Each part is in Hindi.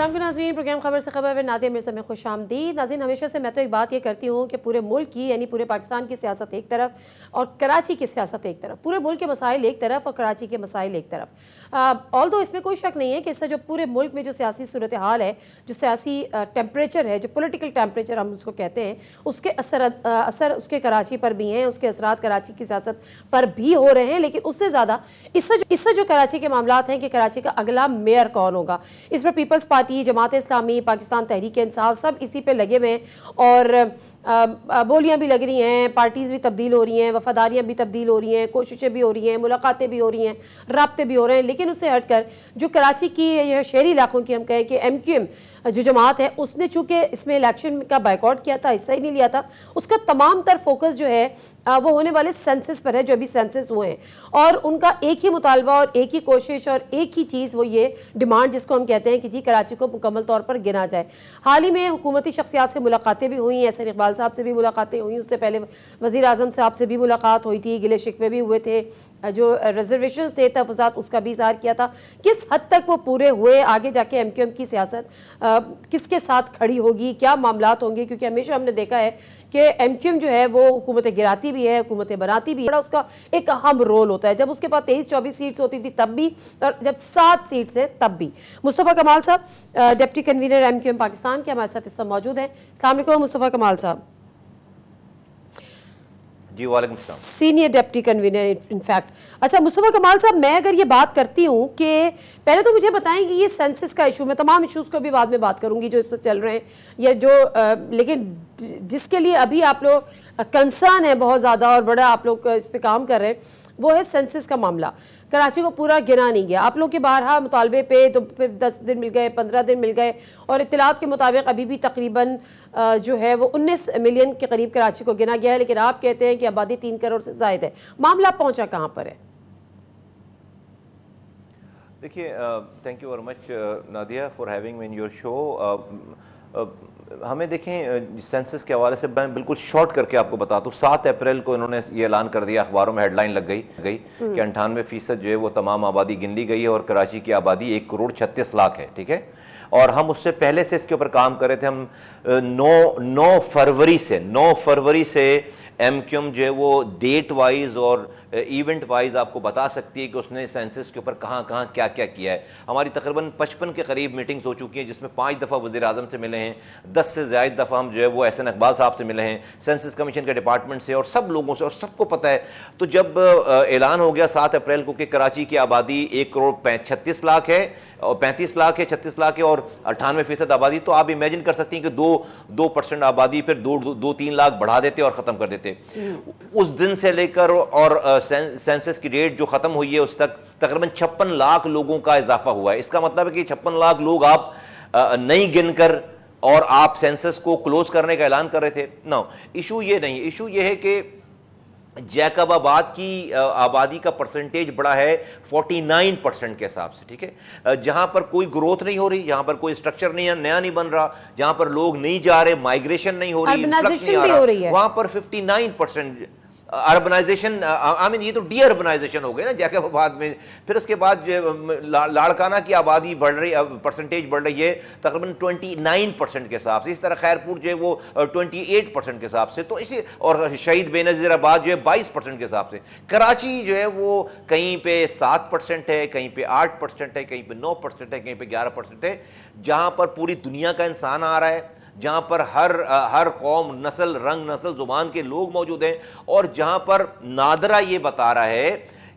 अस्सलाम नाज़रीन, प्रोग्राम खबर से खबर में नादिया मिर्ज़ा में खुश आमदीद। नाज़रीन, हमेशा से मैं तो एक बात ये करती हूँ कि पूरे मुल्क की यानी पूरे पाकिस्तान की सियासत एक तरफ और कराची की सियासत एक तरफ, पूरे मुल्क के मसाइल एक तरफ और कराची के मसाइल एक तरफ। ऑल्दो इसमें कोई शक नहीं है कि इससे जो पूरे मुल्क में जो सियासी सूरत हाल है, जो सियासी टेम्परेचर है, जो पोलिटिकल टेम्परेचर हम उसको कहते हैं, उसके असर उसके कराची पर भी हैं, उसके असरात कराची की सियासत पर भी हो रहे हैं। लेकिन उससे ज़्यादा इससे जो कराची के मामलात हैं कि कराची का अगला मेयर कौन होगा, इस पर पीपल्स पार्टी, जमात इस्लामी, पाकिस्तान तहरीक इंसाफ सब इसी पे लगे हुए हैं और बोलियां भी लग रही हैं, पार्टीज़ भी तब्दील हो रही हैं, वफादारियां भी तब्दील हो रही हैं, कोशिशें भी हो रही हैं, मुलाकातें भी हो रही हैं, राब्ते भी हो रहे हैं। लेकिन उससे हटकर जो कराची की या शहरी इलाकों की हम कहें कि MQM जो जमात है, उसने चूँकि इसमें इलेक्शन का बाइकआउट किया था, हिस्सा ही नहीं लिया था, उसका तमाम तर फोकस जो है वो होने वाले सेंसस पर है, जो अभी सेंसस हुए हैं। और उनका एक ही मुतालबा और एक ही कोशिश और एक ही चीज़, वो ये डिमांड जिसको हम कहते हैं कि जी कराची को मुकम्मल तौर पर गिना जाए। हाल ही में हुकूमती शख्सियात से मुलाकातें भी हुई, एहसन इकबाल साहब से भी मुलाकातें हुई, उससे पहले वज़ीर आज़म साहब से भी मुलाकात हुई थी, गिले शिकवे भी हुए थे, जो रिजर्वेशन थे तहफ़्फ़ुज़ात उसका भी इज़हार किया था। किस हद तक वो पूरे हुए, आगे जाके MQM की सियासत किसके साथ खड़ी होगी, क्या मामलात होंगे, क्योंकि हमेशा हमने देखा है कि MQM जो है वो हुकूमतें गिराती भी है, हुकूमतें बनाती भी है, बड़ा उसका एक अहम रोल होता है। जब उसके पास 23-24 सीट्स होती थी तब भी, और जब 7 सीट्स है तब भी। मुस्तफ़ा कमाल साहब डिप्टी कन्वीनर MQM पाकिस्तान के हमारे साथ इस समय मौजूद हैं। अस्सलाम वालेकुम मुस्तफ़ा कमाल साहब। जी वालेकुम सलाम। Senior deputy convener in fact. अच्छा मुस्तफ़ा कमाल साहब, मैं अगर ये बात करती हूँ कि पहले तो मुझे बताएं कि ये सेंसस का इशू, मैं तमाम इशूज़ को भी बाद में बात करूँगी जो इस पर चल रहे हैं या जो लेकिन जिसके लिए अभी आप लोग कंसर्न है बहुत ज़्यादा और बड़ा आप लोग इस पर काम कर रहे हैं, वो है सेंसस का मामला। कराची को पूरा गिना नहीं गया, आप लोग के बारहा मुतालबे पे तो फिर 10 दिन मिल गए, 15 दिन मिल गए और इत्तलात के मुताबिक अभी भी तकरीबन जो है वो 19 मिलियन के करीब कराची को गिना गया है। लेकिन आप कहते हैं कि आबादी 3 करोड़ से ज़ायद है। मामला पहुंचा कहाँ पर है? देखिए, thank you very much Nadia for having me in your show. हमें देखें सेंसस के हवाले से मैं बिल्कुल शॉर्ट करके आपको बताता हूँ। 7 अप्रैल को इन्होंने ये ऐलान कर दिया, अखबारों में हेडलाइन लग गई कि 98% जो है वो तमाम आबादी गिन ली गई है और कराची की आबादी 1 करोड़ 36 लाख है। ठीक है, और हम उससे पहले से इसके ऊपर काम कर रहे थे। हम 9 फरवरी से MQM जो है वो डेट वाइज और इवेंट वाइज आपको बता सकती है कि उसने सेंसस के ऊपर कहाँ कहाँ क्या क्या किया है। हमारी तकरीबन 55 के करीब मीटिंग्स हो चुकी हैं, जिसमें 5 दफ़ा वज़ीर आज़म से मिले हैं, 10 से ज़्यादा दफ़ा हम जो है वो एहसन इकबाल साहब से मिले हैं, सेंसस कमीशन के डिपार्टमेंट से और सब लोगों से, और सबको पता है। तो जब ऐलान हो गया 7 अप्रैल को कि कराची की आबादी 1 करोड़ 36 लाख है और 35 लाख है, 36 लाख है और 98% आबादी, तो आप इमेजिन कर सकती हैं कि 2% आबादी फिर 2-3 लाख बढ़ा देते और ख़त्म कर देते। उस दिन से लेकर और सेंसस की डेट जो ख़त्म हुई है उस तक तकरीबन 56 लाख लोगों का इजाफा हुआ है। इसका मतलब है कि 56 लाख लोग आप नहीं गिनकर और आप सेंसस को क्लोज करने का ऐलान कर रहे थे ना। इशू ये नहीं, इशू ये है कि जैकबाबाद की आबादी का परसेंटेज बड़ा है 49% के हिसाब से। ठीक है, जहां पर कोई ग्रोथ नहीं हो रही, जहां पर कोई स्ट्रक्चर नहीं, नया नहीं बन रहा, जहां पर लोग नहीं जा रहे, माइग्रेशन नहीं हो रही, इन्फ्लक्स नहीं आ रहा, वहां पर 59% अर्बनाइजेशन, आई मीन ये तो डी अर्बनाइजेशन हो गया ना जैकबाबाद में। फिर उसके बाद लाड़काना की आबादी बढ़ रही, परसेंटेज बढ़ रही है तकरीबन 29% के हिसाब से। इस तरह खैरपुर जो है वो 28% के हिसाब से, तो इसी और शहीद बेनज़ीराबाद जो है 22% के हिसाब से। कराची जो है वो कहीं पे 7% है, कहीं पे 8% है, कहीं पे 9% है, कहीं पे 11% है, जहां पर पूरी दुनिया का इंसान आ रहा है, जहां पर हर कौम, नस्ल, रंग, नस्ल, जुबान के लोग मौजूद हैं, और जहां पर नादरा ये बता रहा है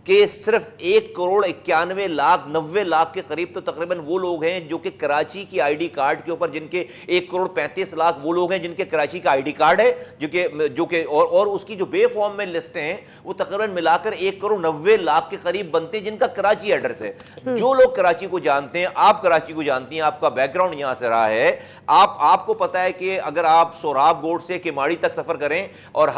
कि सिर्फ 1 करोड़ 91 लाख 90 लाख के करीब तो तकरीबन वो लोग हैं जो कि कराची की ID कार्ड के ऊपर, जिनके 1 करोड़ 35 लाख वो लोग हैं जिनके कराची का ID कार्ड है, जो कि और उसकी जो बे फॉर्म में लिस्टें हैं वो तकरीबन मिलाकर 1 करोड़ 90 लाख के करीब बनते हैं जिनका कराची एड्रेस है। जो लोग कराची को जानते हैं, आप कराची को जानती हैं, आपका बैकग्राउंड यहां से रहा है, आपको पता है कि अगर आप सोराब गोड से किमाड़ी तक सफर करें और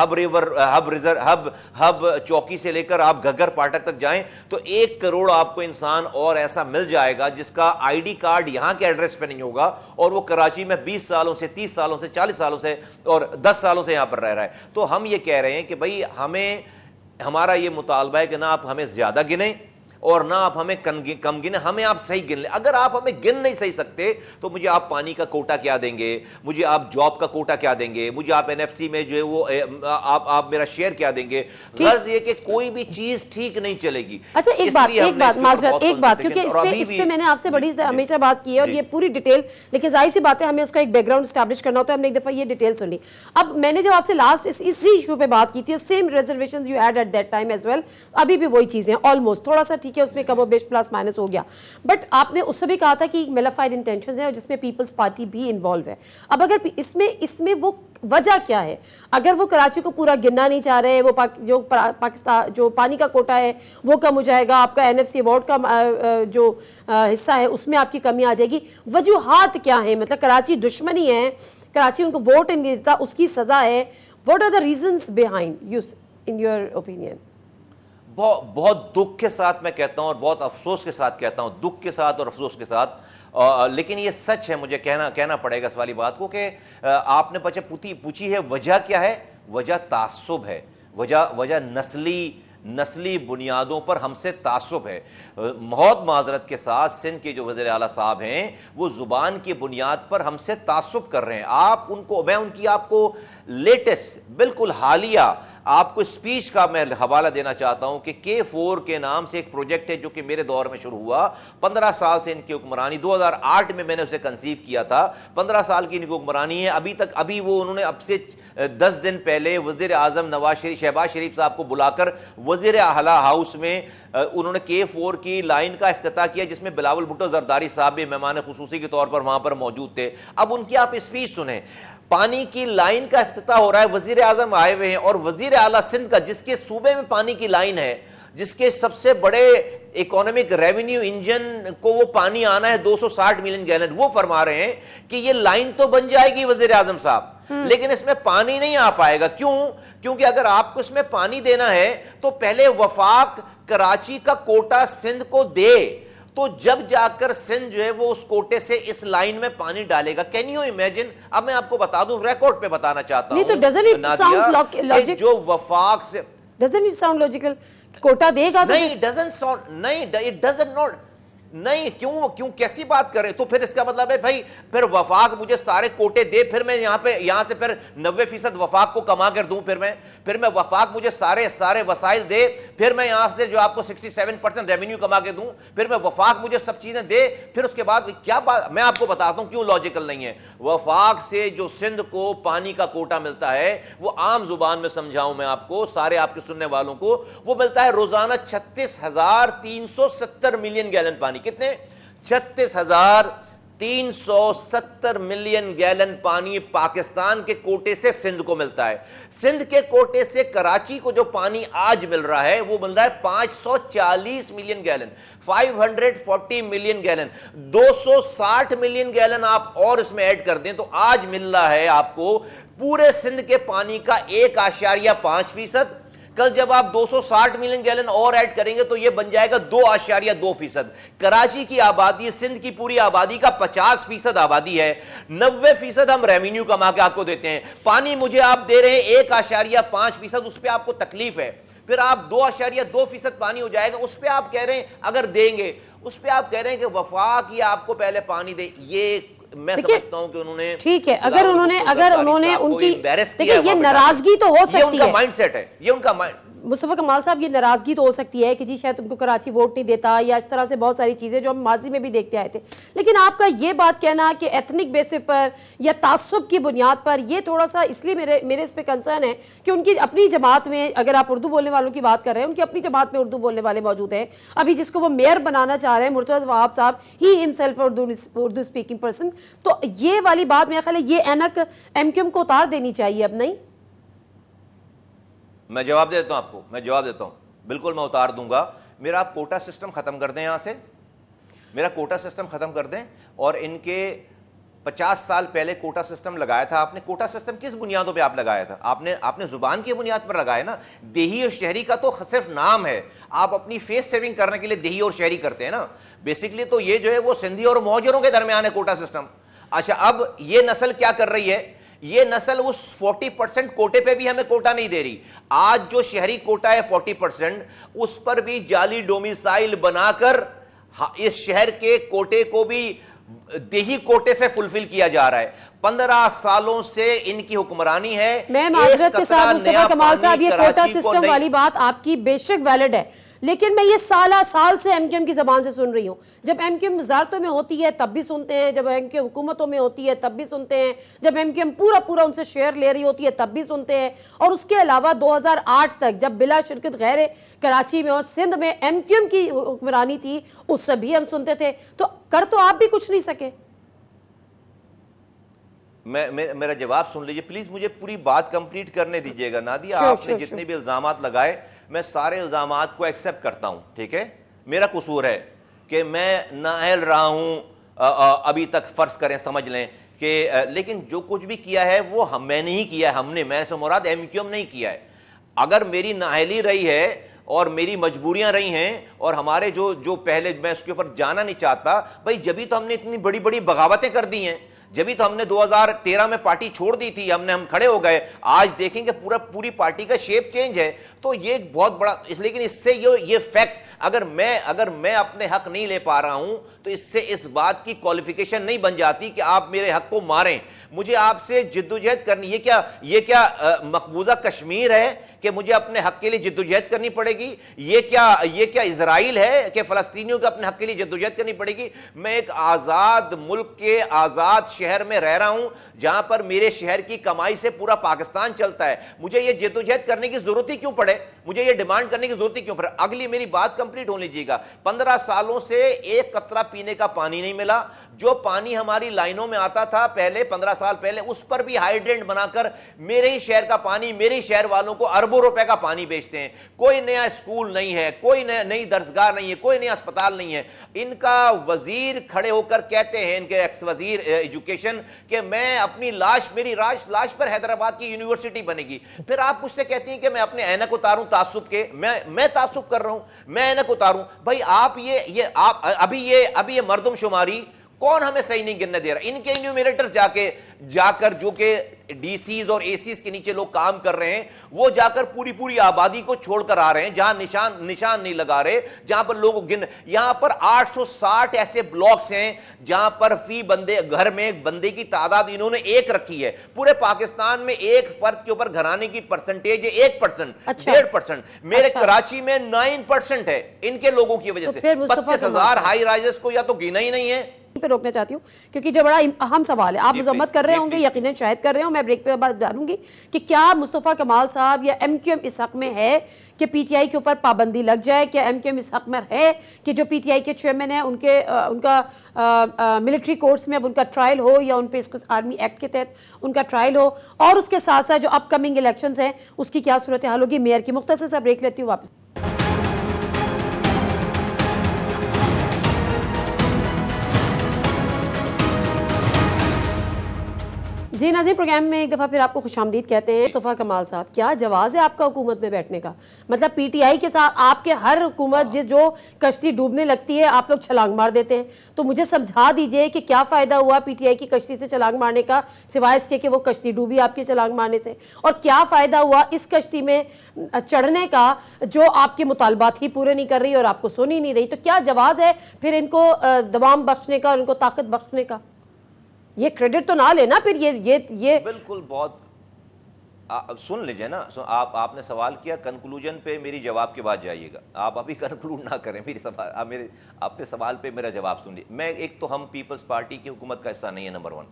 हब चौकी से लेकर आप घग्गर पाटक तक जाएं तो 1 करोड़ आपको इंसान और ऐसा मिल जाएगा जिसका ID कार्ड यहां के एड्रेस पे नहीं होगा और वो कराची में 20 सालों से, 30 सालों से, 40 सालों से और 10 सालों से यहां पर रह रहा है। तो हम ये कह रहे हैं कि भाई हमारा ये मुतालबा है कि ना आप हमें ज्यादा गिने, और ना आप हमें कम गिने, हमें आप सही गिन ले। अगर आप हमें गिन नहीं सही सकते तो मुझे आप पानी का कोटा क्या देंगे, मुझे आप जॉब का कोटा क्या देंगे, मुझे आप एनएफसी में जो है वो आप मेरा शेयर क्या देंगे। गर्ज ये कि कोई भी चीज ठीक नहीं चलेगी। अच्छा एक बात माजरत, एक बात, क्योंकि इस पे मैंने आपसे बड़ी हमेशा बात की है और ये पूरी डिटेल, लेकिन जाहिर सी बात है हमें उसका एक बैकग्राउंड स्टैब्लिश करना होता है। हमने एक दफा ये डिटेल सुनी। अब मैंने जब आपसे लास्ट इसी इशू पे बात की थी, same reservations you had at that time as well, अभी भी वही चीजें ऑलमोस्ट, थोड़ा सा ठीक है उसमें कम बेश प्लस माइनस हो गया, बट आपने उससे भी कहा था कि मेलाफाइड इंटेंशंस है और जिसमें पीपल्स पार्टी भी इन्वॉल्व है। अब अगर इसमें वो वजह क्या है? अगर वो कराची को पूरा गिनना नहीं चाह रहे, वो पाकिस्तान जो पानी का कोटा है वो कम हो जाएगा, आपका एनएफसी अवार्ड का जो हिस्सा है उसमें आपकी कमी आ जाएगी, वजूहात क्या है? मतलब कराची दुश्मनी है, कराची उनको वोट नहीं देता, उसकी सजा है, what are the reasons behind you in your opinion? बहुत दुख के साथ मैं कहता हूं और बहुत अफसोस के साथ कहता हूं, दुख के साथ और अफसोस के साथ, लेकिन ये सच है, मुझे कहना पड़ेगा इस वाली बात को कि आपने पूछी है वजह क्या है? वजह तासुब है, वजह नस्ली बुनियादों पर हमसे तासुब है। बहुत माजरत के साथ सिंध के जो वज़ीर आला साहब हैं वो जुबान की बुनियाद पर हमसे तासुब कर रहे हैं। मैं उनकी आपको लेटेस्ट बिल्कुल हालिया आपको स्पीच का मैं हवाला देना चाहता हूं कि K4 के नाम से एक प्रोजेक्ट है जो कि मेरे दौर में शुरू हुआ। 15 साल से इनकी हुक्मरानी, 2008 में मैंने उसे कंसीव किया था, 15 साल की इनकी हुक्मरानी है अभी वो उन्होंने अब से 10 दिन पहले वज़ीर आज़म शहबाज शरीफ साहब को बुलाकर वज़ीर आला हाउस में उन्होंने K4 की लाइन का इफ्तिताह किया, जिसमें बिलावल भुट्टो जरदारी साहब भी मेहमान खुसूसी के तौर पर वहां पर मौजूद थे। अब उनकी आप स्पीच सुने, पानी की लाइन का इफ्तिताह हो रहा है, वजीर आजम आए हुए हैं और वजीर आला सिंध का, जिसके सूबे में पानी की लाइन है, जिसके सबसे बड़े इकोनॉमिक रेवेन्यू इंजन को वो पानी आना है 260 मिलियन गैलन, वो फरमा रहे हैं कि ये लाइन तो बन जाएगी वजीर आजम साहब, लेकिन इसमें पानी नहीं आ पाएगा। क्यों? क्योंकि अगर आपको इसमें पानी देना है तो पहले वफाक कराची का कोटा सिंध को दे, तो जब जाकर सिंध जो है वो उस कोटे से इस लाइन में पानी डालेगा। Can you imagine? अब मैं आपको बता दूं, रिकॉर्ड पे बताना चाहता हूं, तो जो वफाक से doesn't it sound logical? Quota देगा तो नहीं, डजंट साउंड, नहीं, इट डजंट नॉट, नहीं, क्यों कैसी बात करें? तो फिर इसका मतलब है भाई फिर वफाक मुझे सारे कोटे दे, फिर मैं यहां से फिर 90% वफाक को कमा कर दूं, फिर मैं वफाक मुझे सारे वसाइल दे, फिर मैं यहां से जो आपको 67% रेवेन्यू कमा के दूं, फिर मैं वफाक मुझे सब चीजें दे, फिर उसके बाद क्या बात? मैं आपको बताता हूं क्यों लॉजिकल नहीं है। वफाक से जो सिंध को पानी का कोटा मिलता है वो आम जुबान में समझाऊं मैं आपको, सारे आपके सुनने वालों को, वो मिलता है रोजाना 36,370 मिलियन गैलन पानी। कितने? 36,370 मिलियन गैलन पानी पाकिस्तान के कोटे से सिंध को मिलता है। सिंध के कोटे से कराची को जो पानी आज मिल रहा है वो मिल रहा है 540 million gallon, 540 million gallon, 260 million gallon आप और इसमें ऐड कर दें तो आज मिल रहा है आपको पूरे सिंध के पानी का 1.5%। कल जब आप 260 मिलियन गैलन और ऐड करेंगे तो यह बन जाएगा 2.2%। कराची की आबादी सिंध की पूरी आबादी का 50% आबादी है, 90% हम रेवेन्यू कमा के आपको देते हैं। पानी मुझे आप दे रहे हैं 1.5%, उस पर आपको तकलीफ है। फिर आप 2.2% पानी हो जाएगा, उस पर आप कह रहे हैं अगर देंगे, उस पर आप कह रहे हैं कि वफाक ही आपको पहले पानी दे। ये मैं समझता हूं कि उन्होंने, ठीक है, अगर उन्होंने उनकी, देखिए ये नाराजगी तो हो सकती है, ये उनका माइंडसेट है, ये उनका मुस्तफा कमाल साहब, ये नाराजगी तो हो सकती है कि जी शायद उनको कराची वोट नहीं देता या इस तरह से बहुत सारी चीजें जो हम माजी में भी देखते आए थे, लेकिन आपका ये बात कहना कि एथनिक बेसिस पर या तासुब की बुनियाद पर, ये थोड़ा सा इसलिए मेरे इस पे कंसर्न है कि उनकी अपनी जमात में, अगर आप उर्दू बोलने वालों की बात कर रहे हैं, उनकी अपनी जमात में उर्दू बोलने वाले मौजूद हैं। अभी जिसको वो मेयर बनाना चाह रहे हैं मुर्तज़ा वहाब साहब, he himself Urdu speaking person, तो ये वाली बात मेरा ख्याल है ये एनक एमक्यूएम को उतार देनी चाहिए। अब नहीं, मैं जवाब देता हूं आपको, मैं जवाब देता हूं, बिल्कुल मैं उतार दूंगा। मेरा आप कोटा सिस्टम खत्म कर दें, यहां से मेरा कोटा सिस्टम खत्म कर दें, और इनके 50 साल पहले कोटा सिस्टम लगाया था आपने। कोटा सिस्टम किस बुनियादों पे आप लगाया था? आपने जुबान की बुनियाद पर लगाया ना। देही और शहरी का तो सिर्फ नाम है, आप अपनी फेस सेविंग करने के लिए देही और शहरी करते हैं ना। बेसिकली तो ये जो है वो सिंधी और मौजरों के दरमियान है कोटा सिस्टम। अच्छा, अब ये नस्ल क्या कर रही है? ये नस्ल उस 40% कोटे पे भी हमें कोटा नहीं दे रही। आज जो शहरी कोटा है 40%, उस पर भी जाली डोमिसाइल बनाकर इस शहर के कोटे को भी देही कोटे से फुलफिल किया जा रहा है। 15 सालों से इनकी हुक्मरानी है। मैं माजरत के साथ मुस्तफा कमाल साहब, ये कोटा सिस्टम वाली बात आपकी बेशक वैलिड है, लेकिन मैं ये साल से एमक्यूएम की जबान से सुन रही हूँ। जब एमक्यूएम वजारतों में होती है तब भी सुनते हैं, जब एमक्यूएम हुकूमतों में होती है तब भी सुनते हैं, जब एमक्यूएम पूरा उनसे शेयर ले रही होती है तब भी सुनते हैं। और उसके अलावा 2008 तक जब बिला शिरकत गैर कराची में और सिंध में एमक्यूएम की हुक्मरानी थी, उससे भी हम सुनते थे। तो कर तो आप भी कुछ नहीं सके। मेरा जवाब सुन लीजिए प्लीज, मुझे पूरी बात कंप्लीट करने दीजिएगा। नादिया, आपने जितने भी इल्जामात लगाए, मैं सारे इल्जामात को एक्सेप्ट करता हूं, ठीक है। मेरा कसूर है कि मैं नाअहल रहा हूं अभी तक, फर्ज करें, समझ लें कि, लेकिन जो कुछ भी किया है वो मैंने ही किया है। हमने, मैं से मुराद एमक्यूएम नहीं किया है। अगर मेरी नाअहली रही है और मेरी मजबूरियां रही हैं और हमारे जो पहले, मैं उसके ऊपर जाना नहीं चाहता भाई, जब भी तो हमने इतनी बड़ी बड़ी बगावतें कर दी हैं, जब भी तो हमने 2013 में पार्टी छोड़ दी थी, हम खड़े हो गए। आज देखेंगे पूरी पार्टी का शेप चेंज है। तो ये बहुत बड़ा, लेकिन इससे ये फैक्ट, अगर मैं अपने हक नहीं ले पा रहा हूं तो इससे इस बात की क्वालिफिकेशन नहीं बन जाती कि आप मेरे हक को मारें। मुझे आपसे जिद्दोजहद करनी, ये क्या मकबूजा कश्मीर है कि मुझे अपने हक के लिए जिद्दोजहद करनी पड़ेगी? ये क्या इजराइल है कि फलस्तीनियों को अपने हक के लिए जिद्दोजहद करनी पड़ेगी? मैं एक आजाद मुल्क के आजाद शहर में रह रहा हूं, जहां पर मेरे शहर की कमाई से पूरा पाकिस्तान चलता है। मुझे ये जिद्दोजहद करने की जरूरत ही क्यों पड़े? मुझे ये डिमांड करने की जरूरत ही क्यों पड़े? अगली मेरी बात कंप्लीट हो लीजिएगा। 15 सालों से एक कतरा पीने का पानी नहीं मिला। जो पानी हमारी लाइनों में आता था पहले, 15 साल पहले, उस पर भी हाइड्रेंट बनाकर मेरे ही शहर का पानी, मेरे ही शहर वालों को अरबों रुपए का पानी बेचते हैं। कोई नया स्कूल नहीं है, कोई नई दरसगाह नहीं है, कोई नया अस्पताल नहीं है। इनका वजीर खड़े होकर कहते हैं, इनके एक्स वजीर एजुकेशन, कि मैं अपनी लाश, मेरी लाश पर हैदराबाद की यूनिवर्सिटी बनेगी। फिर आप मुझसे कहती हैं कि मैं अपने ऐनक उतारूं तासुब के। मैं तासुब कर रहा हूं, मैं ऐनक उतारूं? भाई आप आप अभी ये मर्दमशुमारी कौन हमें सही नहीं गिनने दे रहा? इनके इन्यूमरेटर्स जाकर जो कि डीसीज और एसीज के नीचे लोग काम कर रहे हैं, वो जाकर पूरी आबादी को छोड़कर आ रहे हैं, जहां निशान नहीं लगा रहे, जहां पर लोग यहां पर 860 ऐसे ब्लॉक्स हैं जहां पर फी बंदे, घर में एक बंदे की तादाद इन्होंने एक रखी है। पूरे पाकिस्तान में एक फर्द के ऊपर घराने की परसेंटेज है 1%, 1.5%। मेरे कराची में 9% है इनके लोगों की वजह से। 32,000 हाई राइजेस को या तो गिना ही नहीं है। पे रोकना चाहती हूँ क्योंकि जो बड़ा अहम सवाल है, आप मजम्मत कर रहे होंगे, यकीनन शायद कर रहे हो, मैं ब्रेक पे बात जानूंगी कि क्या मुस्तफा कमाल साहब या एमक्यूएम इस हक में है कि पीटीआई के ऊपर पाबंदी लग जाए? क्या एमक्यूएम इस हक में है कि जो पीटीआई के चेयरमैन है उनका मिलिट्री कोर्ट्स में अब उनका ट्रायल हो, या उन पे इस आर्मी एक्ट के तहत उनका ट्रायल हो? और उसके साथ साथ जो अपकमिंग इलेक्शंस हैं उसकी क्या सूरत हाल होगी? मेयर की मुख्तसर सा ब्रेक लेती हूँ, वापस। जी नाज़रीन, प्रोग्राम में एक दफ़ा फिर आपको खुशामदीद कहते हैं। मुस्तफा कमाल साहब, क्या जवाज़ है आपका हुकूमत में बैठने का? मतलब पीटीआई के साथ आपके हर हुकूमत जो कश्ती डूबने लगती है आप लोग छलांग मार देते हैं। तो मुझे समझा दीजिए कि क्या फ़ायदा हुआ पीटीआई की कश्ती से छलांग मारने का, सिवाय इसके कि वो कश्ती डूबी आपकी छलांग मारने से? और क्या फ़ायदा हुआ इस कश्ती में चढ़ने का जो आपके मुतालबात ही पूरे नहीं कर रही और आपको सुन ही नहीं रही? तो क्या जवाज़ है फिर इनको दवाम बख्शने का और इनको ताकत बख्शने का? ये क्रेडिट तो ना लेना फिर। ये बिल्कुल, बहुत सुन लीजिए ना। आपने सवाल किया, कंक्लूजन पे मेरी जवाब के बाद जाइएगा। आप अभी कंक्लूड ना करें मेरी सवाल, आपने सवाल पे मेरा जवाब सुन लीजिए। मैं एक तो, हम पीपल्स पार्टी की हुकूमत का हिस्सा नहीं है, नंबर 1।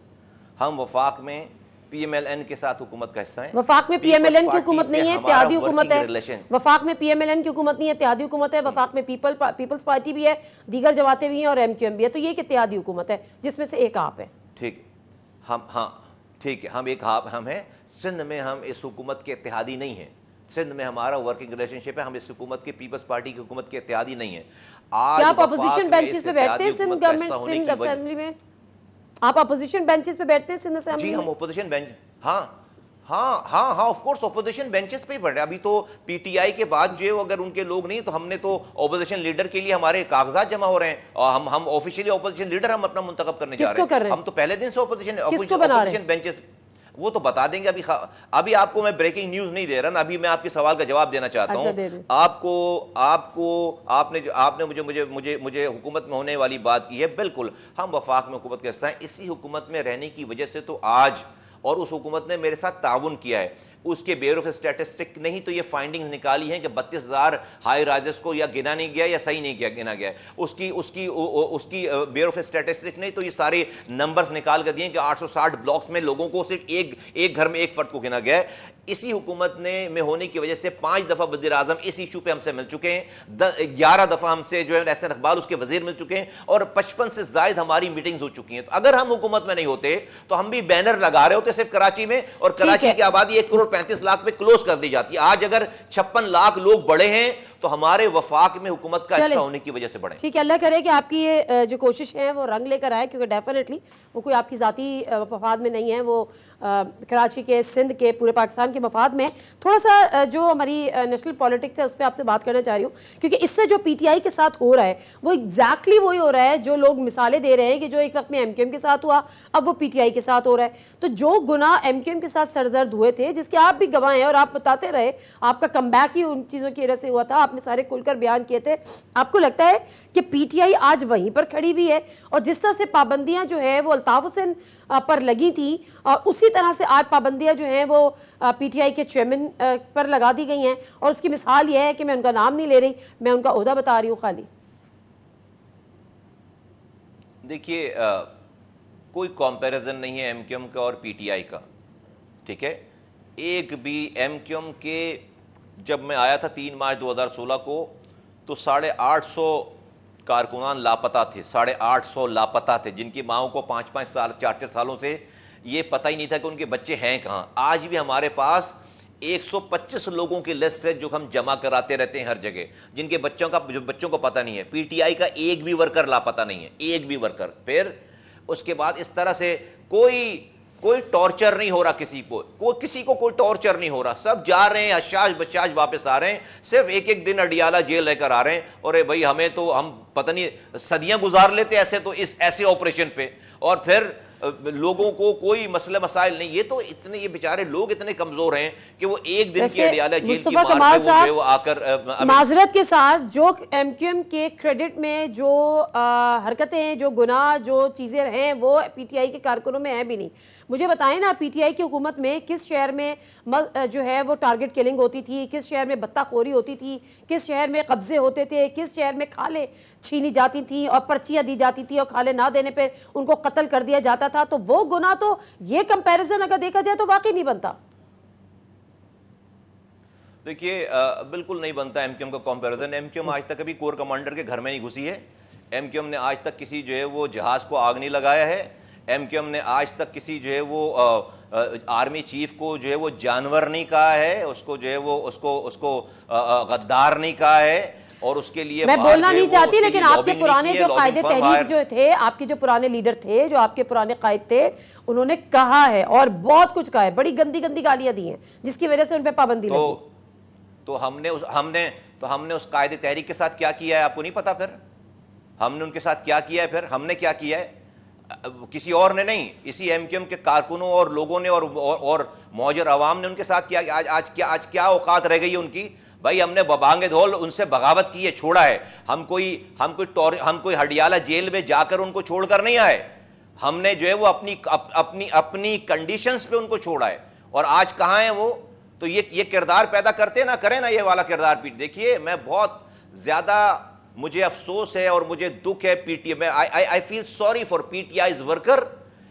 हम वफाक में पीएमएलएन के साथ हुकूमत का हिस्सा है। वफाक में पीएमएलएन की हुकूमत नहीं है, इत्तेहादी हुकूमत है। वफाक में पीएमएलएन की हुकूमत नहीं है, इत्तेहादी हुकूमत है। वफाक में पीपल्स पार्टी भी है, दीगर जमातें भी हैं और एमक्यूएम भी है। तो ये एक इत्तेहादी हुकूमत है जिसमें से एक आप है। ठीक, ठीक है, हम हैं। सिंध में हम इस हुकूमत के इत्तेहादी नहीं हैं। सिंध में हमारा वर्किंग रिलेशनशिप है। हम इस हुकूमत के, पीपल्स पार्टी की हुकूमत के इत्तेहादी नहीं है। आज क्या आप अपोजिशन बेंचेस पे बैठते हैं सिंध गवर्नमेंट, सिंध असेंबली में? आप अपोजिशन बेंचेस पे बैठते हैं सिंध असेंबली में? जी, हम अपोजिशन बेंच, हाँ, ऑफ कोर्स अपोजिशन बेंचेस पे ही पढ़ रहे हैं। अभी तो पीटीआई के बाद जो अगर उनके लोग नहीं, तो हमने तो अपोजिशन लीडर के लिए हमारे कागजात जमा हो रहे हैं और हम ऑफिशियली अपोजिशन लीडर हम अपना मुंतखब करने जा रहे हैं। हम तो पहले दिन से अपोजिशन बेंचेस, वो तो बता देंगे। अभी आपको मैं ब्रेकिंग न्यूज नहीं दे रहा ना, अभी मैं आपके सवाल का जवाब देना चाहता हूं। आपने मुझे हुकूमत में होने वाली बात की है। बिल्कुल, हम वफाक में हुकूमत के हिस्सा हैं। इसी हुकूमत में रहने की वजह से तो आज, और उस हुकूमत ने मेरे साथ ताउन किया है, उसके ब्यूरो ऑफ स्टैटिस्टिक नहीं तो ये फाइंडिंग्स निकाली हैं कि 32,000 हाई राइजर्स को या गिना नहीं गया या सही नहीं किया गिना गया। उसकी ब्यूरो ऑफ स्टैटिस्टिक नहीं तो ये सारे नंबर्स निकाल कर दिए कि 860 ब्लॉक्स में लोगों को सिर्फ एक घर में एक फर्द को गिना गया है। इसी हुकूमत में होने की वजह से 5 दफा वज़ीर आज़म इस इशू पे हमसे मिल चुके हैं, 11 दफा हमसे जो है एहसन इकबाल उसके वजीर मिल चुके हैं, और 55 से ज्यादा हमारी मीटिंग्स हो चुकी हैं। तो अगर हम हुकूमत में नहीं होते तो हम भी बैनर लगा रहे होते सिर्फ कराची में, और कराची की आबादी 1,35,00,000 पे क्लोज कर दी जाती है। आज अगर 56 लाख लोग बढ़े हैं तो हमारे वफाक में हुकूमत का हिस्सा होने की वजह से बढ़े। ठीक है, अल्लाह करे कि आपकी ये जो कोशिश है वो रंग लेकर आए, क्योंकि डेफिनेटली वो कोई आपकी ज़ाती मफाद में नहीं है, वो कराची के, सिंध के, पूरे पाकिस्तान के मफाद में। थोड़ा सा जो हमारी नेशनल पॉलिटिक्स है उस पर आपसे बात करना चाह रही हूँ, क्योंकि इससे जो PTI के साथ हो रहा है वो एग्जैक्टली वही हो रहा है जो लोग मिसालें दे रहे हैं कि जो एक वक्त में MQM के साथ हुआ अब वो PTI के साथ हो रहा है। तो जो गुनाह MQM के साथ सरजर्द हुए थे, जिसके आप भी गवाह हैं और आप बताते रहे, आपका कमबैक ही उन चीज़ों की वजह से हुआ था, आपने सारे खुलकर बयान किए थे। आपको लगता है कि PTI आज वहीं पर खड़ी हुई है, और जिस तरह से पाबंदियां जो है वो अल्ताफ हुसैन पर लगी थी, और उसी तरह से आज पाबंदियां जो हैं वो PTI के चेयरमैन पर लगा दी गई हैं? और उसकी मिसाल यह है कि मैं उनका नाम नहीं ले रही, मैं उनका ओहदा बता रही हूँ खाली। देखिए, कोई कंपैरिजन नहीं है MQM का और PTI का, ठीक है। एक भी MQM के, जब मैं आया था 3 मार्च 2016 को, तो 850 कारकुनान लापता थे, 850 लापता थे, जिनकी माओं को 5-5 साल 4-4 सालों से ये पता ही नहीं था कि उनके बच्चे हैं कहाँ। आज भी हमारे पास 125 लोगों की लिस्ट है जो हम जमा कराते रहते हैं हर जगह, जिनके बच्चों को पता नहीं है। PTI का एक भी वर्कर लापता नहीं है, एक भी वर्कर। फिर उसके बाद इस तरह से कोई टॉर्चर नहीं हो रहा, किसी को कोई टॉर्चर नहीं हो रहा, सब जा रहे हैं अशाज बशाज वापस आ रहे हैं, सिर्फ एक दिन अडियाला जेल रहकर आ रहे हैं। और भाई हमें तो, हम पता नहीं सदियां गुजार लेते ऐसे, तो इस ऐसे ऑपरेशन पे, और फिर लोगों को कोई मसले मसाइल नहीं। ये तो इतने, ये बेचारे लोग इतने कमजोर हैं कि वो एक दिन की अडियाला जेल की मार पे वो आकर, माजरत के साथ जो MQM के क्रेडिट में जो हरकतें हैं, जो गुनाह, जो चीज़ें हैं, वो PTI के कारकुनों में है भी नहीं। मुझे बताएं ना, PTI की हुकूमत में किस शहर में जो है वो टारगेट किलिंग होती थी, किस शहर में बत्ताखोरी होती थी, किस शहर में कब्जे होते थे, किस शहर में खाले छीनी जाती थी और पर्चियाँ दी जाती थी, और खाले ना देने पर उनको कत्ल कर दिया जाता था। तो वो गुनाह, तो ये कंपैरिजन अगर देखा जाए तो वाकई नहीं बनता। देखिए, बिल्कुल नहीं बनता MQM का कंपैरिजन। MQM आज तक कभी कोर कमांडर के घर में नहीं घुसी है। MQM ने आज तक किसी जो है वो जहाज को आग नहीं लगाया है। MQM ने आज तक किसी जो है वो आर्मी चीफ को जो है वो जानवर नहीं कहा है, उसको जो है वो उसको गद्दार नहीं कहा है। और उसके लिए मैं बोलना नहीं चाहती, लेकिन आपके पुराने जो कायदे तहरीक जो थे, आपके जो पुराने लीडर थे, जो आपके पुराने कायद थे, उन्होंने कहा है और बहुत कुछ कहा है, बड़ी गंदी गंदी गालियां दी हैं, जिसकी वजह से उन पे पाबंदी लगी। तो हमने उस कायदे तहरीक के साथ क्या किया है आपको नहीं पता? फिर हमने उनके साथ क्या किया है? फिर हमने क्या किया है? किसी और ने नहीं, इसी MQM के कारकुनों और लोगों ने और मौजूद अवाम ने उनके साथ किया। आज क्या औकात रह गई है उनकी? भाई हमने बबांगे धौल उनसे बगावत की है, छोड़ा है। हम कोई हडियाला जेल में जाकर उनको छोड़कर नहीं आए। हमने जो है वो अपनी कंडीशंस पे उनको छोड़ा है। और आज कहाँ है वो? तो ये किरदार पैदा करते ना, करें ना ये वाला किरदार। देखिए, मैं बहुत ज्यादा, मुझे अफसोस है और मुझे दुख है PTI में। I feel sorry for PTI's worker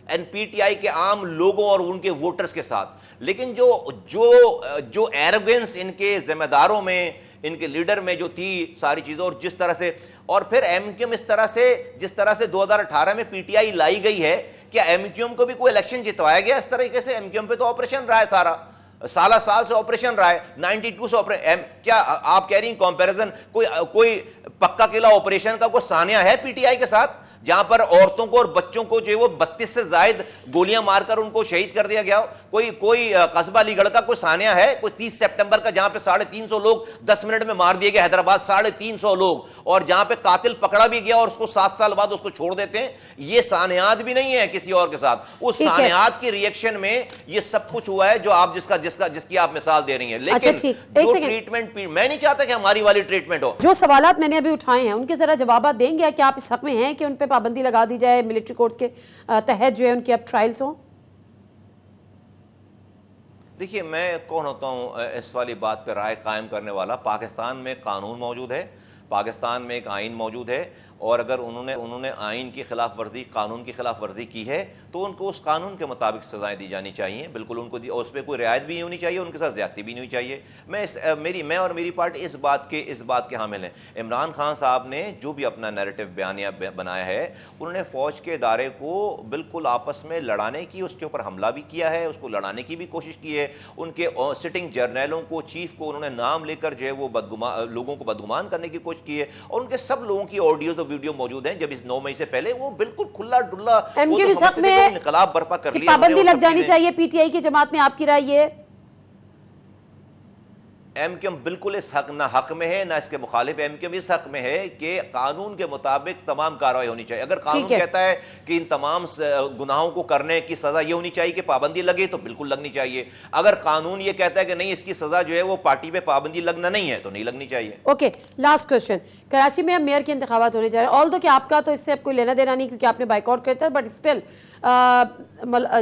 and PTI के आम लोगों और उनके वोटर्स के साथ। लेकिन जो एरोगेंस इनके जिम्मेदारों में, इनके लीडर में जो थी सारी चीजों, और जिस तरह से, और फिर MQM जिस तरह से 2018 में PTI लाई गई है, क्या MQM को भी कोई इलेक्शन जितवाया गया इस तरीके से? MQM पे तो ऑपरेशन रहा है, साल से ऑपरेशन रहा है, 92 से ऑपरेशन। क्या आप कह रही हैं कंपैरिजन? कोई पक्का किला ऑपरेशन का कोई सानिया है PTI के साथ, जहां पर औरतों को और बच्चों को जो है वो 32 से ज्यादा गोलियां मारकर उनको शहीद कर दिया गया? कोई कोई कस्बा अलीगढ़ का कोई सानिया है, कोई 30 सितंबर का जहां पे 350 लोग 10 मिनट में मार दिए गए, हैदराबाद 350 लोग, और जहां पे कातिल पकड़ा भी गया और उसको 7 साल बाद उसको छोड़ देते हैं। ये सानियात भी नहीं है किसी और के साथ, उस सानियात की रिएक्शन में ये सब कुछ हुआ है जो आप जिसकी आप मिसाल दे रही हैं। लेकिन जो ट्रीटमेंट मैं नहीं चाहता कि हमारी वाली ट्रीटमेंट हो। जो सवालात मैंने अभी उठाए हैं उनके जरा जवाब देंगे कि आप इस हक में हैं कि उन पे पाबंदी लगा दी जाए, मिलिट्री कोर्ट्स के तहत जो है उनकी अब ट्रायल्स हों? देखिए, मैं कौन होता हूं इस वाली बात पर राय कायम करने वाला। पाकिस्तान में कानून मौजूद है, पाकिस्तान में एक आइन मौजूद है, और अगर उन्होंने आइन की खिलाफ वर्जी, कानून की खिलाफ वर्जी की है तो उनको उस कानून के मुताबिक सजाएं दी जानी चाहिए। बिल्कुल उनको उस पर कोई रियायत भी नहीं होनी चाहिए, उनके साथ ज्यादती भी नहीं होनी चाहिए। मैं और मेरी पार्टी इस बात के हामिल हैं। इमरान खान साहब ने जो भी अपना नैरेटिव बयानिया बनाया है, उन्होंने फौज के इदारे को बिल्कुल आपस में लड़ाने की, उसके ऊपर हमला भी किया है, उसको लड़ाने की भी कोशिश की है। उनके सिटिंग जर्नलों को, चीफ को उन्होंने नाम लेकर जो है वो लोगों को बदगुमान करने की कोशिश की है, और उनके सब लोगों की ऑडियो वीडियो मौजूद हैं। जब इस 9 मई से पहले वो बिल्कुल खुला डुल्ला इनकलाब बर्पा कर लिया, पाबंदी लग जानी चाहिए पीटीआई की जमात में, आपकी राय ये? एमक्यूएम बिल्कुल इस हक में है, ना इसके मुखालिफ। एमक्यूएम इस हक में है कि कानून के मुताबिक तमाम कार्रवाई होनी चाहिए। अगर कानून कहता है कि इन तमाम गुनाहों को करने की सजा ये होनी चाहिए कि पाबंदी लगे, तो बिल्कुल लगनी चाहिए। अगर कानून ये कहता है कि नहीं, इसकी सजा जो है वो पार्टी पे पाबंदी लगना नहीं है, तो नहीं लगनी चाहिए। Okay, last question. कराची में अब मेयर के इंतखाबात होने जा रहे हैं, ऑल्दो कि आपका तो इससे अब कोई लेना देना नहीं क्योंकि आपने बाइकआउट करता है, बट स्टिल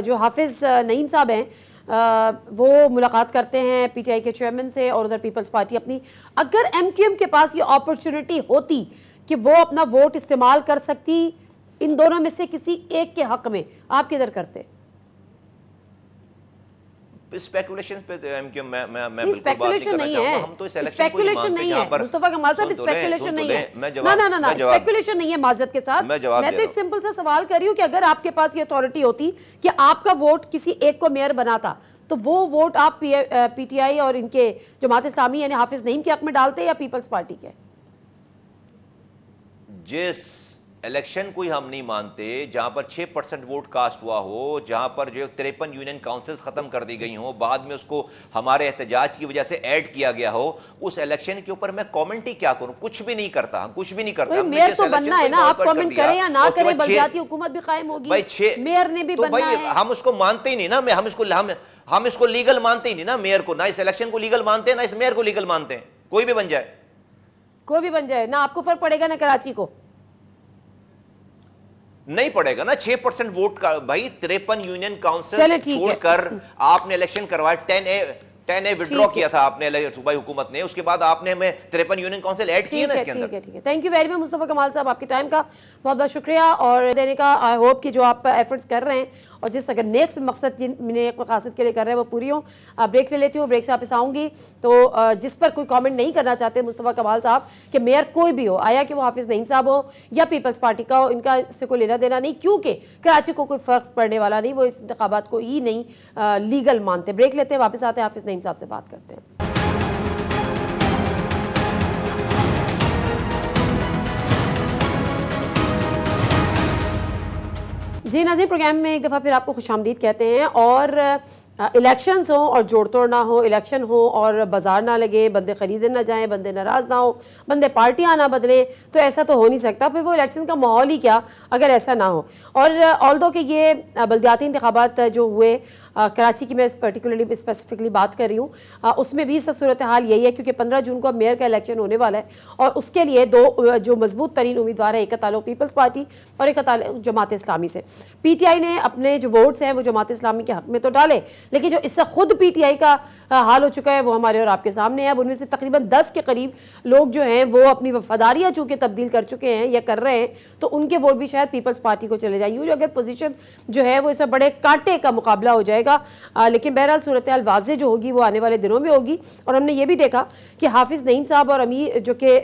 जो हाफिज नईम साहब हैं वो मुलाकात करते हैं पीटीआई के चेयरमैन से, और उधर पीपल्स पार्टी अपनी, अगर एमक्यूएम के पास ये अपॉर्चुनिटी होती कि वो अपना वोट इस्तेमाल कर सकती इन दोनों में से किसी एक के हक में, आप किधर करते? स्पेकुलेशन पे एमक्यूएम मैं स्पेकुलेशन नहीं है, हम तो इस इलेक्शन को नहीं है मुस्तफा कमाल साहब, स्पेकुलेशन नहीं है, ना स्पेकुलेशन नहीं है। माजरत के साथ मैं तो एक सिंपल सा सवाल कर रही हूँ कि अगर आपके पास ये अथॉरिटी होती कि आपका वोट किसी एक को मेयर बनाता, तो वो वोट आप पीटीआई और इनके जमात इस्लामी यानी हाफिज नईम के हक में डालते या पीपल्स पार्टी के? जिस इलेक्शन को ही हम नहीं मानते जहां पर 6% वोट कास्ट हुआ हो, जहां पर जो 53 यूनियन काउंसिल्स खत्म कर दी गई हो, बाद में उसको हमारे एहतजाज की वजह से ऐड किया गया हो, उस इलेक्शन के ऊपर मैं कमेंट ही क्या करूं? कुछ भी नहीं करता, कुछ भी नहीं करता। मेयर तो बनना है ना, आप कमेंट करें या ना करें, बलदियाती हुकूमत भी कायम होगी, मेयर ने भी बनना है। हम उसको मानते ही नहीं ना, हम इसको लीगल मानते ही नहीं ना, मेयर को, ना इस इलेक्शन को लीगल मानते हैं, ना इस मेयर को लीगल मानते हैं। कोई भी बन जाए, कोई भी बन जाए, ना आपको फर्क पड़ेगा ना कराची को, नहीं पड़ेगा ना। 6% वोट का भाई, 53 यूनियन काउंसिल छोड़कर आपने इलेक्शन करवाया, 10A विड्रॉ किया था आपने सूबाई हुकूमत ने, उसके बाद आपने हमें 53 यूनियन काउंसिल ऐड किए ना इसके अंदर। ठीक है, thank you very much Mustafa कमाल साहब, आपके टाइम का बहुत बहुत शुक्रिया और देने का। आई होप कि जो आप एफर्ट्स कर रहे हैं और जिस अगर नेक्स्ट मकसद जिन मकासद के लिए कर रहे हैं वो पूरी हो। ब्रेक ले लेती हूँ, ब्रेक से वापस आऊँगी। तो जिस पर कोई कमेंट नहीं करना चाहते मुस्तफा कमाल साहब कि मेयर कोई भी हो, आया कि वो हाफिज नईम साहब हो या पीपल्स पार्टी का हो, इनका इससे कोई लेना देना नहीं, क्योंकि कराची को कोई फ़र्क पड़ने वाला नहीं, वो इस इंतखाबात को ही नहीं लीगल मानते। ब्रेक लेते हैं, वापस आते हैं, हाफिज नईम साहब से बात करते हैं। जी नाज़रीन, प्रोग्राम में एक दफ़ा फिर आपको खुशामदीद कहते हैं। और इलेक्शंस हो और जोड़ तोड़ ना हो, इलेक्शन हो और बाजार ना लगे, बंदे खरीदे ना जाएं, बंदे नाराज़ ना हो, बंदे पार्टियां ना बदलें, तो ऐसा तो हो नहीं सकता। फिर वो इलेक्शन का माहौल ही क्या अगर ऐसा ना हो। और ऑल्दो कि ये बल्दियाती इंतखाबात जो हुए कराची की, मैं पर्टिकुलरली स्पेसिफिकली बात कर रही हूँ, उसमें भी सब सूरत हाल यही है क्योंकि 15 जून को अब मेयर का इलेक्शन होने वाला है और उसके लिए दो जो मजबूत तरीन उम्मीदवार है, एक का ताल्लुक पीपल्स पार्टी और एक का ताल्लुक जमात इस्लामी से। पीटीआई ने अपने जो वोट्स हैं वो जमात इस्लामी के हक में तो डाले, लेकिन जो इससे खुद पीटीआई का हाल हो चुका है वो हमारे और आपके सामने है। अब उनमें से तकरीबन 10 के करीब लोग जो हैं वो अपनी वफादारियाँ चूँकि तब्दील कर चुके हैं या कर रहे हैं, तो उनके वोट भी शायद पीपल्स पार्टी को चले जाएंगे। अगर पोजीशन जो है वो इससे बड़े कांटे का मुकाबला हो जाएगा। लेकिन बहरहाल सूरत हाल वाज़ेह जो होगी वो आने वाले दिनों में होगी। और हमने ये भी देखा कि हाफिज़ नईम साहब और अमीर जो कि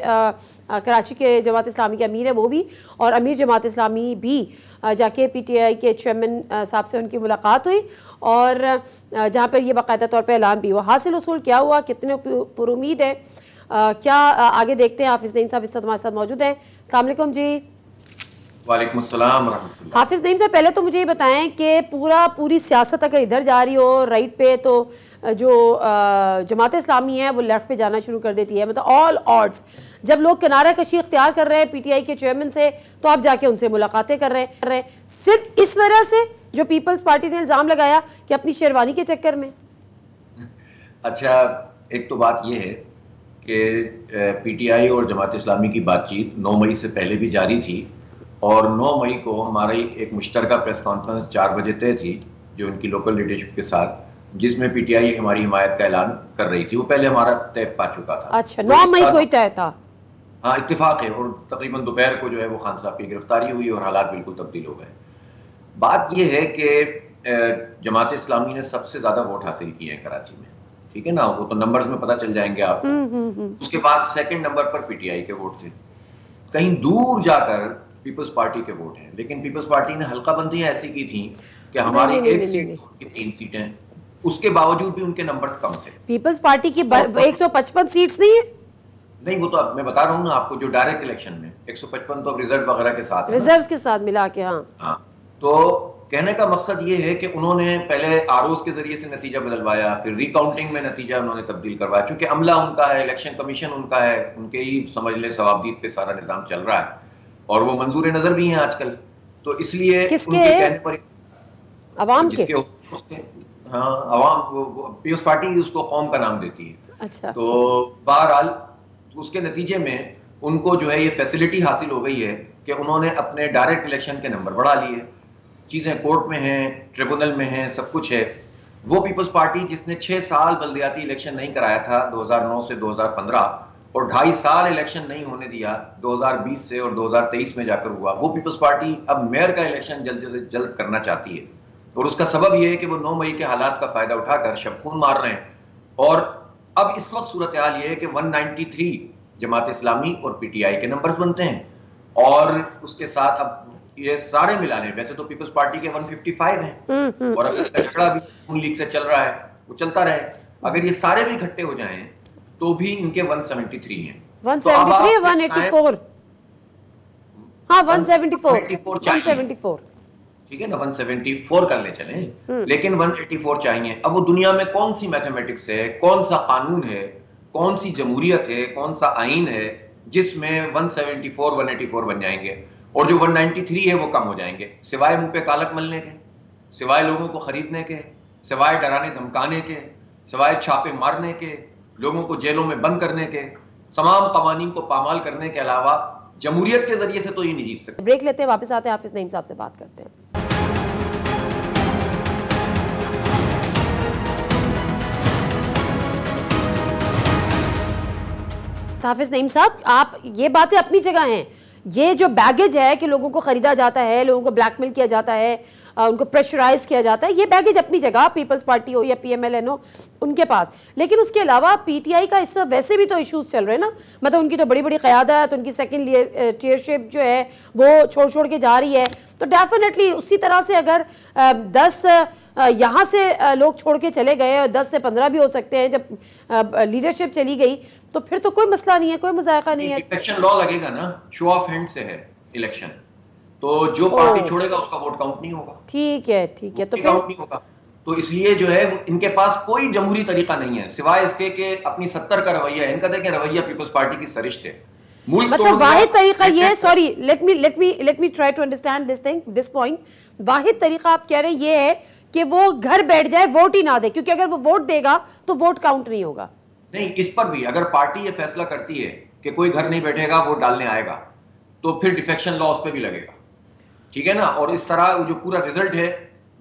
कराची के जमात इस्लामी के अमीर है वो भी, और अमीर जमात इस्लामी भी जाके पीटीआई के चेयरमैन साहब से उनकी मुलाकात हुई और जहाँ पर ये बाकायदा तौर पर ऐलान भी हुआ। हासिल उसूल क्या हुआ, कितने पुरुमीद है, क्या आगे देखते हैं। हाफिज़ नईम साहब इस हमारे साथ मौजूद हैं। अस्सलाम वालेकुम जी। वालेकुम अस्सलाम रहमतुल्लाह। हाफिज नईम साहब, पहले तो मुझे ये बताएं कि पूरी सियासत अगर इधर जा रही हो राइट पे, तो जो जमात इस्लामी है वो लेफ्ट पे जाना शुरू कर देती है, मतलब ऑल ऑड्स। जब लोग किनारा कशी इख्तियार कर रहे हैं पीटीआई के चेयरमैन से, तो आप जाके उनसे मुलाकातें कर रहे हैं सिर्फ इस वजह से जो पीपल्स पार्टी ने इल्ज़ाम लगाया कि अपनी शेरवानी के चक्कर में। अच्छा, एक तो बात यह है कि पीटीआई और जमात इस्लामी की बातचीत 9 मई से पहले भी जारी थी, और 9 मई को हमारी एक मुश्तरका प्रेस कॉन्फ्रेंस 4 बजे तय थी जो उनकी लोकल लीडरशिप के साथ, जिसमें पीटीआई हमारी हिमायत का ऐलान कर रही थी। वो पहले हमारा तय पा चुका था। अच्छा, 9 मई को ही तय था? हाँ, इत्तेफाक है। और तकरीबन दोपहर को जो है वो खान साहब की गिरफ्तारी हुई और हालात बिल्कुल तब्दील हो गए। बात यह है कि जमात इस्लामी ने सबसे ज्यादा वोट हासिल किए हैं कराची में, ठीक है ना, वो तो नंबर्स में पता चल जाएंगे आपको। उसके बाद सेकंड नंबर पर पीटीआई के वोट थे, कहीं दूर जाकर पीपल्स पार्टी के वोट हैं। लेकिन पीपल्स पार्टी ने हल्काबंदियां ऐसी की थी कि हमारी एक सीट, उनकी 3 सीटें, उसके बावजूद भी उनके नंबर्स कम थे। पीपल्स पार्टी की 155 सीट्स नहीं है? नहीं, वो तो अब मैं बता रहा हूँ ना आपको, जो डायरेक्ट इलेक्शन में 155 तो रिजर्व वगैरह के साथ, रिजर्व्स के साथ मिला के। हाँ, तो कहने का मकसद ये है कि उन्होंने पहले आरओस के जरिए से नतीजा बदलवाया, फिर रिकाउंटिंग में नतीजा उन्होंने तब्दील करवाया। चूंकि अमला उनका है, इलेक्शन कमीशन उनका है, उनके ही समझ ले सवाबदीद पे सारा निजाम चल रहा है, और वो मंजूर नजर भी हैं आजकल। तो इसलिए किसके उनके कहने पर अवाम के? हाँ, अवाम, पीपल्स पार्टी उसको कौम का नाम देती है। अच्छा। तो बहरहाल उसके नतीजे में उनको जो है ये फैसिलिटी हासिल हो गई है कि उन्होंने अपने डायरेक्ट इलेक्शन के नंबर बढ़ा लिए। चीजें कोर्ट में हैं, ट्रिब्यूनल में हैं, सब कुछ है। वो पीपल्स पार्टी जिसने 6 साल बल्दियाती इलेक्शन नहीं कराया था 2009 से 2015, और 2.5 साल इलेक्शन नहीं होने दिया 2020 से, और 2023 में जाकर हुआ, वो पीपल्स पार्टी अब मेयर का इलेक्शन जल्द से जल्द करना चाहती है। और उसका सबब यह है कि वो 9 मई के हालात का फायदा उठाकर शबखून मार रहे हैं। और अब इस वक्त सूरत हाल ये है कि 193 जमात इस्लामी और पीटीआई के नंबर्स बनते हैं, और उसके साथ अब ये सारे मिला लें, वैसे तो पीपल्स पार्टी के 155 हैं, और अगर इसका झगड़ा भी नून लीग से चल रहा है वो चलता रहे, अगर ये सारे भी इकट्ठे हो जाएं तो भी इनके 173 हैं। 173, 184, हाँ 174, ठीक है ना, 174 कर ले चलें, लेकिन 184 चाहिए। अब वो दुनिया में कौन सी मैथमेटिक्स है, कौन सा कानून है, कौन सी जमहूरियत है, कौन सा आइन है जिसमें 174 184 बन जाएंगे, और जो 193 है वो कम हो जाएंगे, सिवाय मुंह पे कालक मलने के, सिवाय लोगों को खरीदने के, सिवाय डराने धमकाने के, सिवाय छापे मारने के, लोगों को जेलों में बंद करने के, तमाम कवानीन को पामाल करने के अलावा जमहूरियत के जरिए से तो ये नहीं जीत सकते। ब्रेक लेते हैं, वापस आते हैं, हाफिज नईम साहब से बात करते हैं। हाफिज नईम साहब, आप ये बातें अपनी जगह हैं, ये जो बैगेज है कि लोगों को खरीदा जाता है, लोगों को ब्लैकमेल किया जाता है, उनको प्रेशराइज किया जाता है, ये बैगेज अपनी जगह, पीपल्स पार्टी हो या पीएमएलएन हो उनके पास। लेकिन उसके अलावा पीटीआई का इस वैसे भी तो इश्यूज चल रहे हैं ना, मतलब उनकी तो बड़ी बड़ी क़यादत, उनकी सेकंड टीयरशिप जो है वो छोड़ के जा रही है। तो डेफिनेटली उसी तरह से अगर 10 यहाँ से लोग छोड़ के चले गए और 10 से 15 भी हो सकते हैं जब लीडरशिप चली गई, तो फिर तो कोई मसला नहीं है, कोई मजायका नहीं है। इलेक्शन लॉ लगेगा ना, शो ऑफ हैंड से है इलेक्शन, तो जो पार्टी छोड़ेगा उसका वोट काउंट नहीं होगा। ठीक है, ठीक है, तो काउंट नहीं होगा। तो इसलिए जो है इनके पास कोई जमहूरी तरीका नहीं है सिवाय इसके कि अपनी 70 का रवैया है। इनका देखें रवैया पीपल्स पार्टी की सरिश्त है, मतलब वाहिद तरीका ये, sorry let me try to understand this thing, this point. वाहिद तरीका आप कह रहे हैं ये है कि वो घर बैठ जाए, वोट ही ना दे, क्योंकि अगर वो वोट देगा तो वोट काउंट नहीं होगा। नहीं, इस पर भी अगर पार्टी ये फैसला करती है कि कोई घर नहीं बैठेगा वोट डालने आएगा, तो फिर डिफेक्शन लॉ उस पर भी लगेगा, ठीक है ना। और इस तरह जो पूरा रिजल्ट है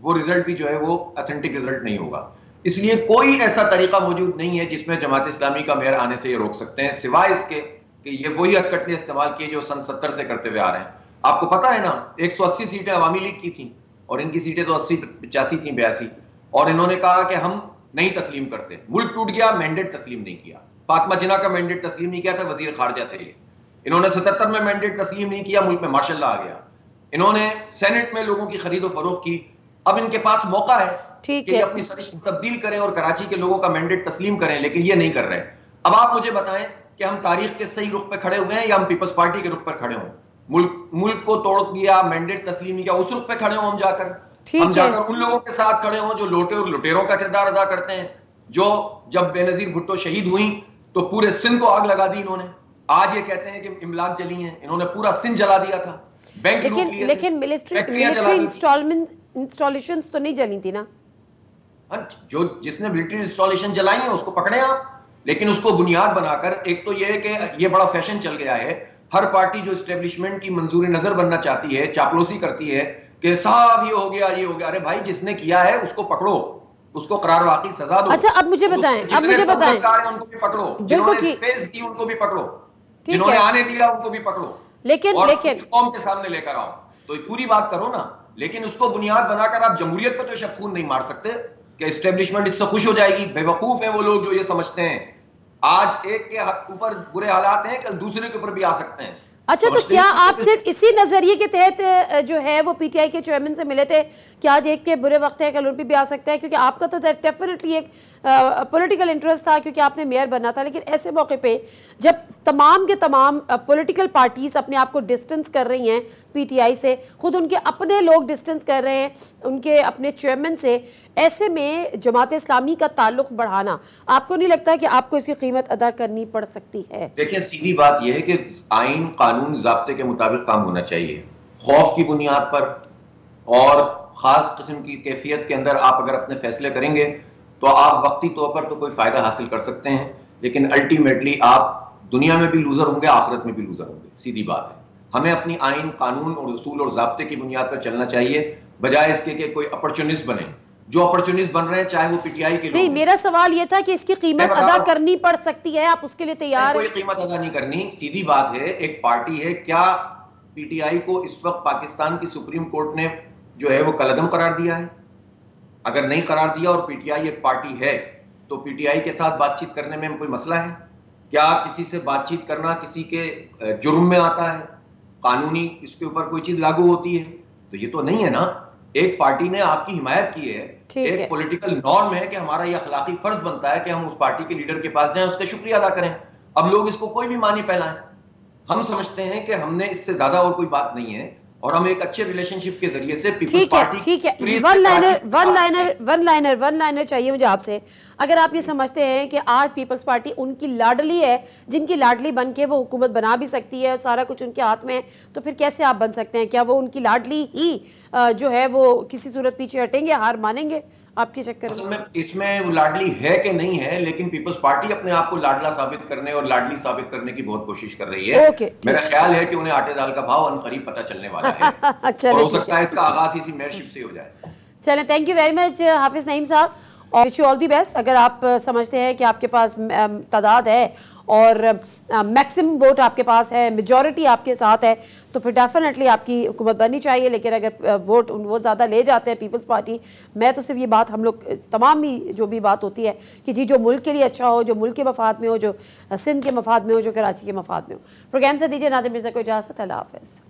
वो रिजल्ट भी जो है वो ऑथेंटिक रिजल्ट नहीं होगा। इसलिए कोई ऐसा तरीका मौजूद नहीं है जिसमें जमात इस्लामी का मेयर आने से ये रोक सकते हैं, सिवाय इसके कि ये वही हथकंडे इस्तेमाल किए जो सन 70 से करते हुए आ रहे हैं। आपको पता है ना, 180 सीटें अवामी लीग की थी और इनकी सीटें तो 80 85 थी, 82, और इन्होंने कहा कि हम नहीं तस्लीम करते। मुल्क टूट गया, मैंडेट तस्लीम नहीं किया। फातिमा जिन्ना का मैंडेट तस्लीम नहीं किया था, वजीर खारजा थे ये। इन्होंने 77 में मैंडेट तस्लीम नहीं किया, मुल्क में मार्शल लॉ आ गया। इन्होंने सेनेट में लोगों की खरीदो फरोख्त की। अब इनके पास मौका है कि अपनी सरिश्त तब्दील करें और कराची के लोगों का मैंडेट तस्लीम करें, लेकिन ये नहीं कर रहे। अब आप मुझे बताएं कि हम तारीख के सही रुख पे खड़े हुए हैं या हम पीपल्स पार्टी के रुख पर खड़े हों? मुल्क को तोड़ दिया, मैंडेट तस्लीम किया, उस रुख पे खड़े हो हम जाकर उन लोगों के साथ खड़े हों जो लोटे और लुटेरों का किरदार अदा करते हैं, जो जब बेनजीर भुट्टो शहीद हुई तो पूरे सिंध को आग लगा दी इन्होंने। आज ये कहते हैं कि इमलाक जली हैं, इन्होंने पूरा सिंध जला दिया था, बैंक लूट लिए, लेकिन मिलिट्री इंस्टॉलेशंस तो नहीं जली थी ना। जो जिसने मिलिट्री इंस्टॉलेशन जलाई है उसको पकड़े आप, लेकिन उसको बुनियाद बनाकर, एक तो ये कि ये बड़ा फैशन चल गया है, हर पार्टी जो एस्टेब्लिशमेंट की मंजूरी नजर बनना चाहती है, चापलूसी करती है कि साहब ये हो गया, ये हो गया। अरे भाई, जिसने किया है उसको पकड़ो, उसको करार वाकई सजा दो। अच्छा, अब मुझे बताएं, उनको भी पकड़ो, जिन्होंने स्पेस दी उनको भी पकड़ो, जिन्होंने आने दिया उनको भी पकड़ो, लेकिन कौम के सामने लेकर आओ, तो पूरी बात करो ना। लेकिन उसको बुनियाद बनाकर आप जमहूरियत पर तो शफून नहीं मार सकते कि एस्टेब्लिशमेंट इससे खुश हो जाएगी। बेवकूफ है वो लोग जो ये समझते हैं आज एक के ऊपर बुरे हालात हैं, कल दूसरे के ऊपर भी आ सकते हैं। अच्छा, तो क्या आप सिर्फ इसी नजरिए के तहत जो है वो पीटीआई के चेयरमैन से मिले थे कि आज एक के बुरे वक्त है, कल उन पे भी आ सकता है? क्योंकि आपका तो डेफिनेटली एक पॉलिटिकल इंटरेस्ट था, क्योंकि आपने मेयर बनना था। लेकिन ऐसे मौके पे जब तमाम के तमाम पॉलिटिकल पार्टीज अपने आप को डिस्टेंस कर रही हैं पीटीआई से, खुद उनके अपने लोग डिस्टेंस कर रहे हैं उनके अपने चेयरमैन से, ऐसे में जमात इस्लामी का ताल्लुक बढ़ाना, आपको नहीं लगता कि आपको इसकी कीमत अदा करनी पड़ सकती है? देखिए, सीधी बात यह है कि आइन, कानून, ज़ाब्ते के मुताबिक काम होना चाहिए। खौफ की बुनियाद पर और खास किस्म की कैफियत के अंदर आप अगर अपने फैसले करेंगे तो आप वक्ती तौर पर तो कोई फायदा हासिल कर सकते हैं, लेकिन अल्टीमेटली आप दुनिया में भी लूजर होंगे, आखिरत में भी लूजर होंगे। सीधी बात है। हमें अपनी आइन, कानून और उसूल और ज़ाब्ते की बुनियाद पर चलना चाहिए, बजाय इसके कि कोई अपॉर्चुनिस्ट बने। जो अपॉर्चुनिस्ट बन रहे हैं, चाहे वो पीटीआई के नहीं, मेरा सवाल ये था कि इसकी कीमत अदा करनी पड़ सकती है, आप उसके लिए तैयार हैं? कोई कीमत अदा नहीं करनी, सीधी बात है। एक पार्टी है, क्या पीटीआई को इस वक्त पाकिस्तान की सुप्रीम कोर्ट ने जो है वो कलअदम करार दिया है? अगर नहीं करार दिया और पीटीआई एक पार्टी है, तो पीटीआई के साथ बातचीत करने में कोई मसला है? क्या किसी से बातचीत करना किसी के जुर्म में आता है? कानूनी इसके ऊपर कोई चीज लागू होती है? तो ये तो नहीं है ना। एक पार्टी ने आपकी हिमायत की है, एक पॉलिटिकल नॉर्म है कि हमारा यह अखलाकी फर्ज बनता है कि हम उस पार्टी के लीडर के पास जाएं, उसका शुक्रिया अदा करें। अब लोग इसको कोई भी मानी फैलाएं, हम समझते हैं कि हमने इससे ज्यादा और कोई बात नहीं है, और हम एक अच्छे रिलेशनशिप के जरिए से पीपल्स पार्टी। ठीक है, वन लाइनर चाहिए मुझे आपसे। अगर आप ये समझते हैं कि आज पीपल्स पार्टी उनकी लाडली है, जिनकी लाडली बन के वो हुकूमत बना भी सकती है और सारा कुछ उनके हाथ में है, तो फिर कैसे आप बन सकते हैं? क्या वो उनकी लाडली ही जो है वो किसी सूरत पीछे हटेंगे, हार मानेंगे आपके चक्कर में? इसमें वो लाडली है कि नहीं है, लेकिन पीपल्स पार्टी अपने आप को लाडला साबित करने और लाडली साबित करने की बहुत कोशिश कर रही है। मेरा ख्याल है कि उन्हें आटे दाल का भाव अनकरीब पता चलने वाला है। और हो सकता है इसका आगाज इसी मेयरशिप से हो जाए। चलें, थैंक यू वेरी मच हाफिज नईम साहब, और wish you all the best. अगर आप समझते हैं कि आपके पास तादाद है और मैक्सिमम वोट आपके पास है, मेजॉरिटी आपके साथ है, तो फिर डेफिनेटली आपकी हुकूमत बननी चाहिए। लेकिन अगर वोट वो ज़्यादा ले जाते हैं पीपल्स पार्टी, मैं तो सिर्फ ये बात, हम लोग तमाम ही जो भी बात होती है कि जी जो मुल्क के लिए अच्छा हो, जो मुल्क के मफाद में हो, जो सिंध के मफाद में हो, जो कराची के मफाद में हो। प्रोग्राम से दीजिए नादिर मिर्ज़ा को इजाज़त। अल्लाह हाफ़िज़।